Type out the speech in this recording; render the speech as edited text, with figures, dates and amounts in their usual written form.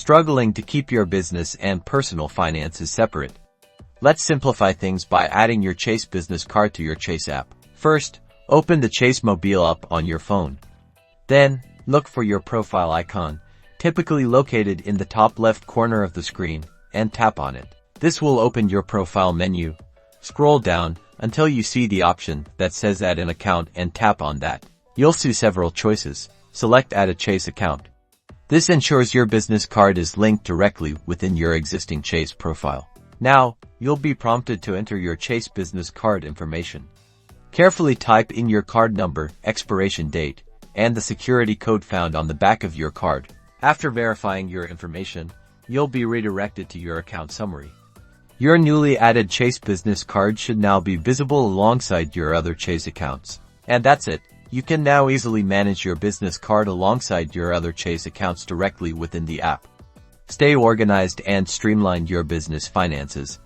Struggling to keep your business and personal finances separate? Let's simplify things by adding your Chase business card to your Chase app. First, open the Chase mobile app on your phone. Then, look for your profile icon, typically located in the top left corner of the screen, and tap on it. This will open your profile menu. Scroll down until you see the option that says Add an account and tap on that. You'll see several choices. Select Add a Chase account. This ensures your business card is linked directly within your existing Chase profile. Now, you'll be prompted to enter your Chase business card information. Carefully type in your card number, expiration date, and the security code found on the back of your card. After verifying your information, you'll be redirected to your account summary. Your newly added Chase business card should now be visible alongside your other Chase accounts. And that's it. You can now easily manage your business card alongside your other Chase accounts directly within the app. Stay organized and streamline your business finances.